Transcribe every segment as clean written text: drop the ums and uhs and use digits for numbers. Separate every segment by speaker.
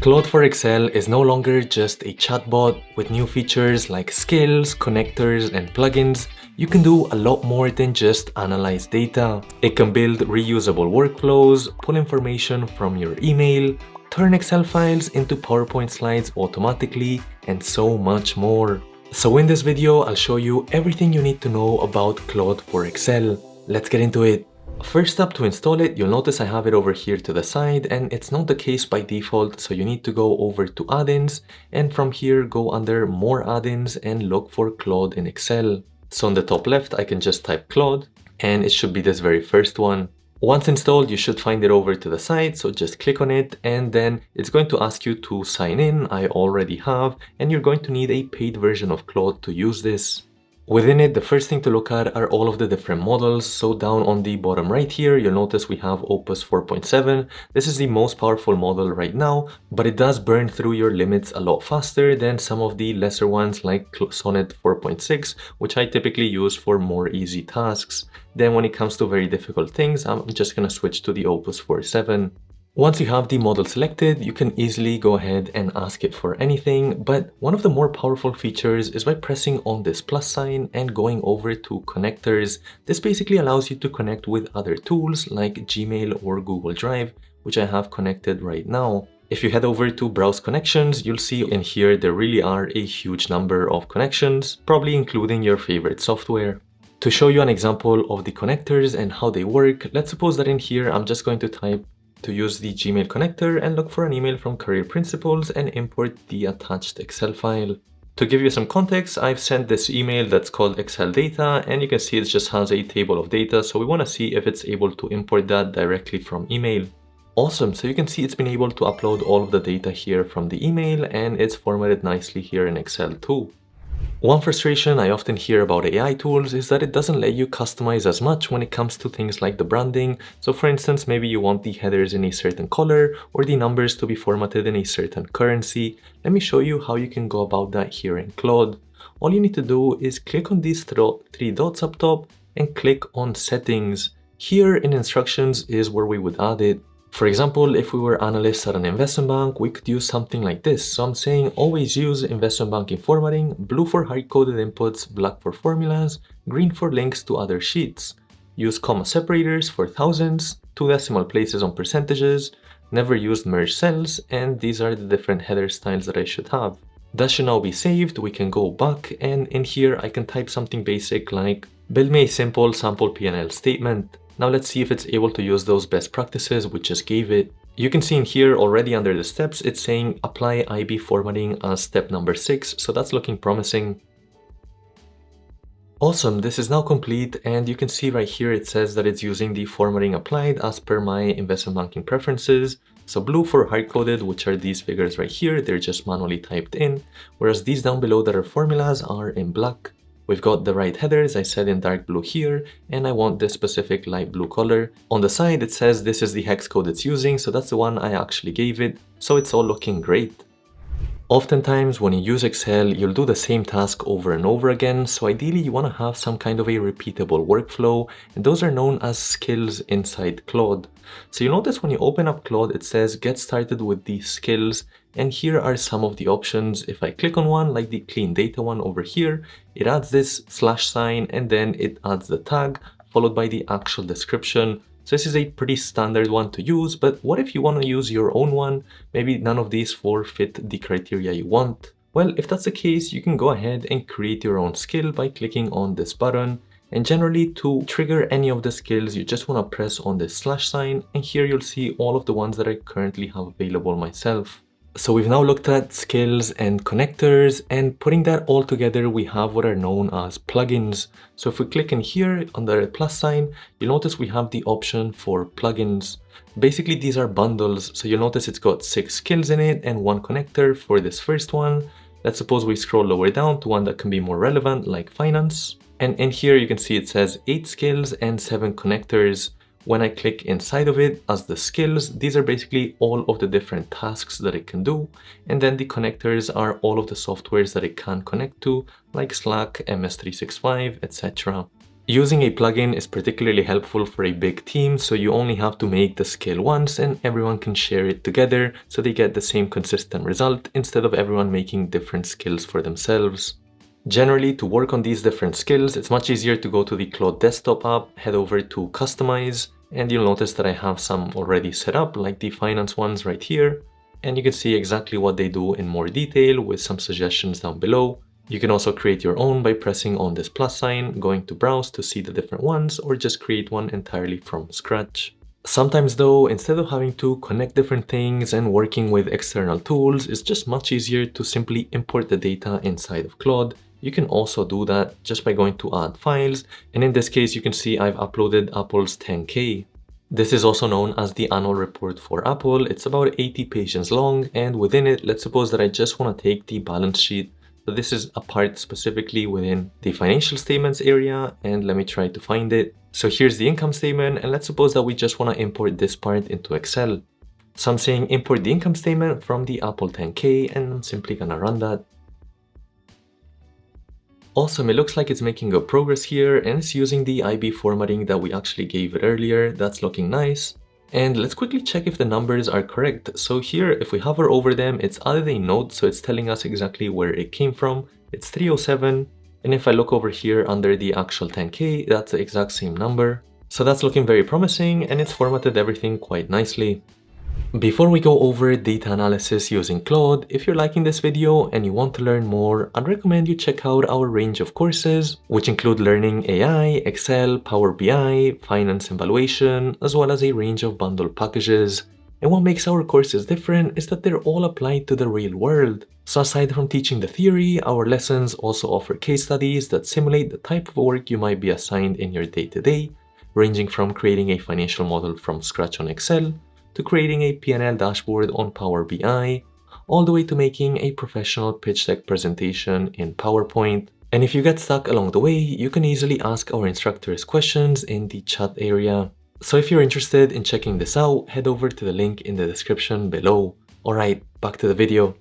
Speaker 1: Claude for Excel is no longer just a chatbot with new features like skills, connectors, and plugins. You can do a lot more than just analyze data. It can build reusable workflows, pull information from your email, turn Excel files into PowerPoint slides automatically, and so much more. So in this video, I'll show you everything you need to know about Claude for Excel. Let's get into it. First up, to install it, you'll notice I have it over here to the side, and it's not the case by default, so you need to go over to add-ins, and from here go under more add-ins and look for Claude in Excel. So on the top left, I can just type Claude, and it should be this very first one. Once installed, you should find it over to the side, so just click on it, and then it's going to ask you to sign in. I already have, and you're going to need a paid version of Claude to use this. Within it, the first thing to look at are all of the different models. So down on the bottom right here, you'll notice we have Opus 4.7. This is the most powerful model right now, but it does burn through your limits a lot faster than some of the lesser ones like Sonnet 4.6, which I typically use for more easy tasks. Then when it comes to very difficult things, I'm just going to switch to the Opus 4.7. Once you have the model selected, you can easily go ahead and ask it for anything, but one of the more powerful features is by pressing on this plus sign and going over to connectors. This basically allows you to connect with other tools like Gmail or Google Drive, which I have connected right now. If you head over to Browse Connections, you'll see in here there really are a huge number of connections, probably including your favorite software. To show you an example of the connectors and how they work, let's suppose that in here I'm just going to type to use the Gmail connector and look for an email from Career Principles and import the attached Excel file. To give you some context, I've sent this email that's called Excel data, and you can see it just has a table of data, so we want to see if it's able to import that directly from email. Awesome, so you can see it's been able to upload all of the data here from the email, and it's formatted nicely here in Excel too. One frustration I often hear about AI tools is that it doesn't let you customize as much when it comes to things like the branding. So for instance, maybe you want the headers in a certain color or the numbers to be formatted in a certain currency. Let me show you how you can go about that here in Claude. All you need to do is click on these three dots up top and click on Settings. Here in Instructions is where we would add it. For example, if we were analysts at an investment bank, we could use something like this. So I'm saying always use investment banking formatting, blue for hard-coded inputs, black for formulas, green for links to other sheets. Use comma separators for thousands, 2 decimal places on percentages, never use merge cells, and these are the different header styles that I should have. That should now be saved. We can go back, and in here I can type something basic like build me a simple sample P&L statement. Now let's see if it's able to use those best practices we just gave it. You can see in here already under the steps, it's saying apply IB formatting as step number 6, so that's looking promising. Awesome, this is now complete, and you can see right here it says that it's using the formatting applied as per my investment banking preferences. So blue for hard-coded, which are these figures right here, they're just manually typed in, whereas these down below that are formulas are in black. We've got the right headers, I said in dark blue here, and I want this specific light blue color. On the side, it says this is the hex code it's using, so that's the one I actually gave it, so it's all looking great. Oftentimes, when you use Excel, you'll do the same task over and over again, so ideally you want to have some kind of a repeatable workflow, and those are known as skills inside Claude. So you notice when you open up Claude, it says get started with these skills, and here are some of the options. If I click on one, like the clean data one over here, it adds this slash sign, and then it adds the tag, followed by the actual description. So this is a pretty standard one to use, but what if you want to use your own one? Maybe none of these 4 fit the criteria you want. Well, if that's the case, you can go ahead and create your own skill by clicking on this button. And generally, to trigger any of the skills, you just want to press on this slash sign, and here you'll see all of the ones that I currently have available myself. So we've now looked at skills and connectors, and putting that all together, we have what are known as plugins. So if we click in here under the plus sign, you'll notice we have the option for plugins. Basically, these are bundles. So you'll notice it's got 6 skills in it and 1 connector for this first one. Let's suppose we scroll lower down to one that can be more relevant, like finance. And in here, you can see it says 8 skills and 7 connectors. When I click inside of it as the skills, these are basically all of the different tasks that it can do. And then the connectors are all of the softwares that it can connect to, like Slack, MS365, etc. Using a plugin is particularly helpful for a big team, so you only have to make the skill once and everyone can share it together so they get the same consistent result instead of everyone making different skills for themselves. Generally, to work on these different skills, it's much easier to go to the Claude desktop app, head over to Customize, and you'll notice that I have some already set up, like the finance ones right here. And you can see exactly what they do in more detail with some suggestions down below. You can also create your own by pressing on this plus sign, going to browse to see the different ones, or just create one entirely from scratch. Sometimes though, instead of having to connect different things and working with external tools, it's just much easier to simply import the data inside of Claude. You can also do that just by going to add files, and in this case you can see I've uploaded Apple's 10K. This is also known as the annual report for Apple. It's about 80 pages long, and within it, let's suppose that I just want to take the balance sheet. So this is a part specifically within the financial statements area, and let me try to find it. So here's the income statement, and let's suppose that we just want to import this part into Excel. So I'm saying import the income statement from the Apple 10K, and I'm simply gonna run that. Awesome, it looks like it's making good progress here, and it's using the IB formatting that we actually gave it earlier. That's looking nice. And let's quickly check if the numbers are correct. So here, if we hover over them, it's added a note, so it's telling us exactly where it came from. It's 307. And if I look over here under the actual 10K, that's the exact same number. So that's looking very promising, and it's formatted everything quite nicely. Before we go over data analysis using Claude, if you're liking this video and you want to learn more, I'd recommend you check out our range of courses, which include learning AI, Excel, Power BI, finance and valuation, as well as a range of bundle packages. And what makes our courses different is that they're all applied to the real world. So aside from teaching the theory, our lessons also offer case studies that simulate the type of work you might be assigned in your day-to-day, ranging from creating a financial model from scratch on Excel, to creating a P&L dashboard on Power BI, all the way to making a professional pitch deck presentation in PowerPoint. And if you get stuck along the way, you can easily ask our instructors questions in the chat area. So if you're interested in checking this out, head over to the link in the description below. Alright, back to the video.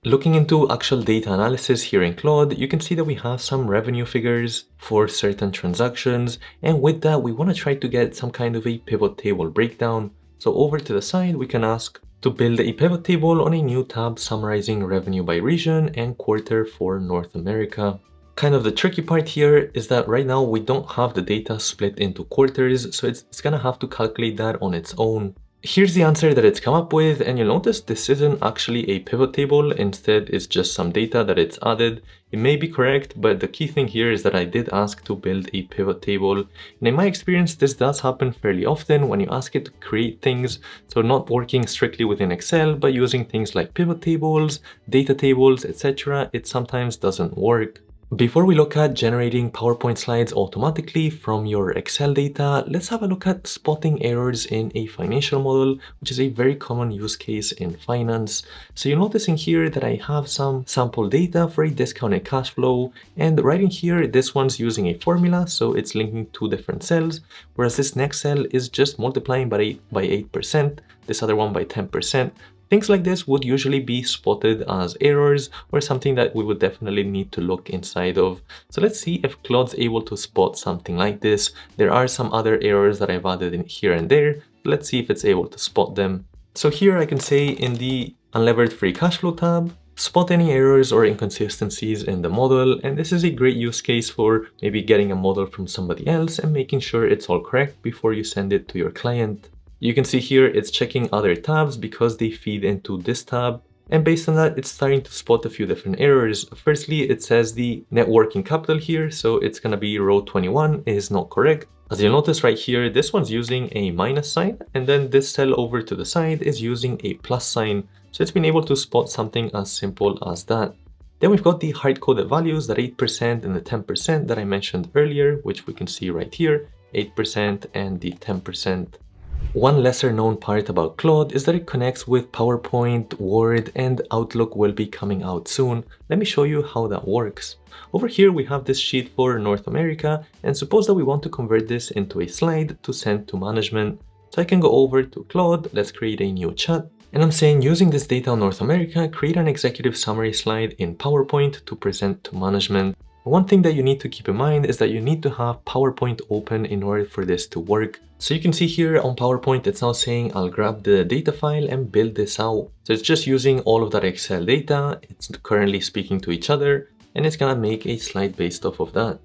Speaker 1: Looking into actual data analysis here in Claude, you can see that we have some revenue figures for certain transactions, and with that we want to try to get some kind of a pivot table breakdown. So over to the side, we can ask to build a pivot table on a new tab summarizing revenue by region and quarter for North America. Kind of the tricky part here is that right now we don't have the data split into quarters, so it's gonna have to calculate that on its own. Here's the answer that it's come up with, and you'll notice this isn't actually a pivot table. Instead, it's just some data that it's added. It may be correct, but the key thing here is that I did ask to build a pivot table. And in my experience, this does happen fairly often when you ask it to create things. So not working strictly within Excel, but using things like pivot tables, data tables, etc. It sometimes doesn't work. Before we look at generating PowerPoint slides automatically from your Excel data, let's have a look at spotting errors in a financial model, which is a very common use case in finance. So you're noticing here that I have some sample data for a discounted cash flow, and right in here, this one's using a formula, so it's linking two different cells, whereas this next cell is just multiplying by 8%, this other one by 10%. Things like this would usually be spotted as errors or something that we would definitely need to look inside of. So let's see if Claude's able to spot something like this. There are some other errors that I've added in here and there. Let's see if it's able to spot them. So here I can say in the Unlevered Free Cash Flow tab, spot any errors or inconsistencies in the model, and this is a great use case for maybe getting a model from somebody else and making sure it's all correct before you send it to your client. You can see here it's checking other tabs because they feed into this tab, and based on that it's starting to spot a few different errors. Firstly, it says the net working capital here, so it's gonna be row 21 is not correct. As you'll notice right here, this one's using a minus sign, and then this cell over to the side is using a plus sign. So it's been able to spot something as simple as that. Then we've got the hard-coded values, that 8% and the 10% that I mentioned earlier, which we can see right here, 8% and the 10%. One lesser known part about Claude is that it connects with PowerPoint, Word, and Outlook will be coming out soon. Let me show you how that works. Over here we have this sheet for North America, and suppose that we want to convert this into a slide to send to management. So I can go over to Claude, let's create a new chat, and I'm saying using this data on North America, create an executive summary slide in PowerPoint to present to management. One thing that you need to keep in mind is that you need to have PowerPoint open in order for this to work. So you can see here on PowerPoint, it's now saying I'll grab the data file and build this out. So it's just using all of that Excel data. It's currently speaking to each other, and it's gonna make a slide based off of that.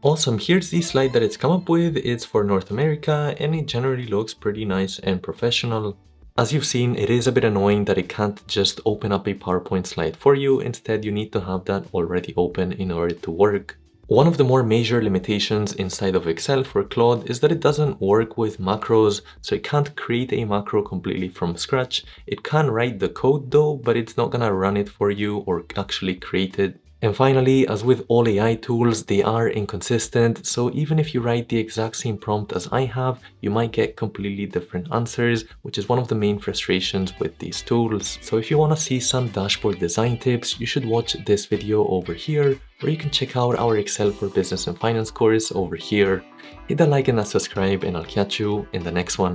Speaker 1: Awesome, here's the slide that it's come up with. It's for North America, and it generally looks pretty nice and professional. As you've seen, it is a bit annoying that it can't just open up a PowerPoint slide for you. Instead, you need to have that already open in order to work. One of the more major limitations inside of Excel for Claude is that it doesn't work with macros, so it can't create a macro completely from scratch. It can write the code though, but it's not gonna run it for you or actually create it. And finally, as with all AI tools, they are inconsistent, so even if you write the exact same prompt as I have, you might get completely different answers, which is one of the main frustrations with these tools. So if you want to see some dashboard design tips, you should watch this video over here, or you can check out our Excel for Business and Finance course over here. Hit that like and that subscribe, and I'll catch you in the next one.